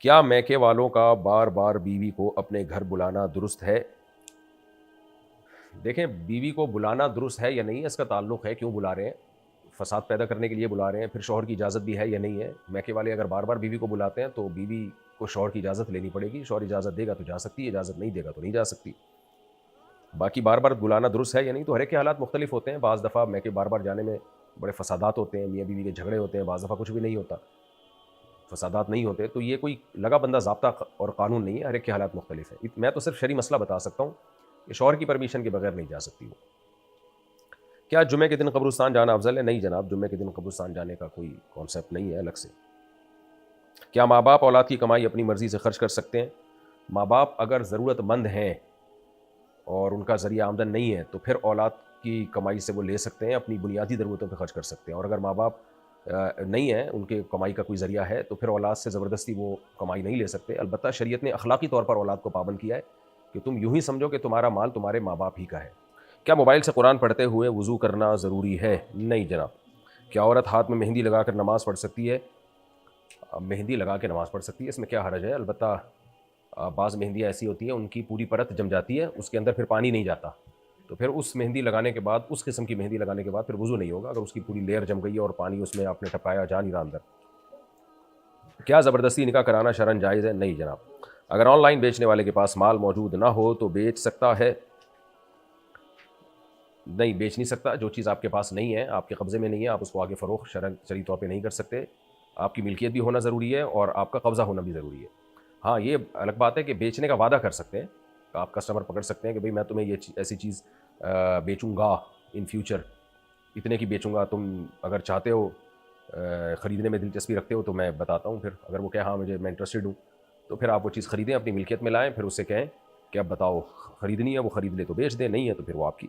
کیا میکے والوں کا بار بار بیوی کو اپنے گھر بلانا درست ہے؟ دیکھیں، بیوی کو بلانا درست ہے یا نہیں ہے، اس کا تعلق ہے کیوں بلا رہے ہیں. فساد پیدا کرنے کے لیے بلا رہے ہیں، پھر شوہر کی اجازت بھی ہے یا نہیں ہے. میکے والے اگر بار بار بیوی کو بلاتے ہیں تو بیوی کو شوہر کی اجازت لینی پڑے گی. شوہر اجازت دے گا تو جا سکتی ہے، اجازت نہیں دے گا تو نہیں جا سکتی. باقی بار بار بلانا درست ہے یا نہیں، تو ہر ایک کے حالات مختلف ہوتے ہیں. بعض دفعہ میکے بار بار جانے میں بڑے فسادات ہوتے ہیں، میاں بیوی کے جھگڑے ہوتے ہیں، بعض دفعہ کچھ بھی نہیں ہوتا، فسادات نہیں ہوتے. تو یہ کوئی لگا بندہ ضابطہ اور قانون نہیں ہے، ہر ایک کے حالات مختلف ہیں. میں تو صرف شرعی مسئلہ بتا سکتا ہوں کہ شوہر کی پرمیشن کے بغیر نہیں جا سکتی وہ. کیا جمعے کے دن قبرستان جانا افضل ہے؟ نہیں جناب، جمعے کے دن قبرستان جانے کا کوئی کانسیپٹ نہیں ہے الگ سے. کیا ماں باپ اولاد کی کمائی اپنی مرضی سے خرچ کر سکتے ہیں؟ ماں باپ اگر ضرورت مند ہیں اور ان کا ذریعہ آمدن نہیں ہے تو پھر اولاد کی کمائی سے وہ لے سکتے ہیں، اپنی بنیادی ضرورتوں پہ خرچ کر سکتے ہیں. اور اگر ماں باپ نہیں ہے، ان کے کمائی کا کوئی ذریعہ ہے، تو پھر اولاد سے زبردستی وہ کمائی نہیں لے سکتے. البتہ شریعت نے اخلاقی طور پر اولاد کو پابند کیا ہے کہ تم یوں ہی سمجھو کہ تمہارا مال تمہارے ماں باپ ہی کا ہے. کیا موبائل سے قرآن پڑھتے ہوئے وضو کرنا ضروری ہے؟ نہیں جناب. کیا عورت ہاتھ میں مہندی لگا کر نماز پڑھ سکتی ہے؟ مہندی لگا کے نماز پڑھ سکتی ہے، اس میں کیا حرج ہے. البتہ بعض مہندیاں ایسی ہوتی ہیں ان کی پوری پرت جم جاتی ہے، اس کے اندر پھر پانی نہیں جاتا، تو پھر اس مہندی لگانے کے بعد، اس قسم کی مہندی لگانے کے بعد پھر وضو نہیں ہوگا اگر اس کی پوری لیئر جم گئی ہے اور پانی اس میں آپ نے ٹپایا جا نہیں رہا اندر. کیا زبردستی نکاح کرانا شرعاً جائز ہے؟ نہیں جناب. اگر آن لائن بیچنے والے کے پاس مال موجود نہ ہو تو بیچ سکتا ہے؟ نہیں، بیچ نہیں سکتا. جو چیز آپ کے پاس نہیں ہے، آپ کے قبضے میں نہیں ہے، آپ اس کو آگے فروخت شرعی طور پہ نہیں کر سکتے. آپ کی ملکیت بھی ہونا ضروری ہے اور آپ کا قبضہ ہونا بھی ضروری ہے. ہاں، یہ الگ بات ہے کہ بیچنے کا وعدہ کر سکتے ہیں. آپ کسٹمر پکڑ سکتے ہیں کہ بھئی میں تمہیں یہ ایسی چیز بیچوں گا ان فیوچر، اتنے کی بیچوں گا، تم اگر چاہتے ہو خریدنے میں دلچسپی رکھتے ہو تو میں بتاتا ہوں. پھر اگر وہ کہے ہاں میں انٹرسٹڈ ہوں، تو پھر آپ وہ چیز خریدیں، اپنی ملکیت میں لائیں، پھر اس سے کہیں کہ اب بتاؤ خریدنی ہے، وہ خرید لے تو بیچ دیں، نہیں ہے تو پھر وہ آپ کی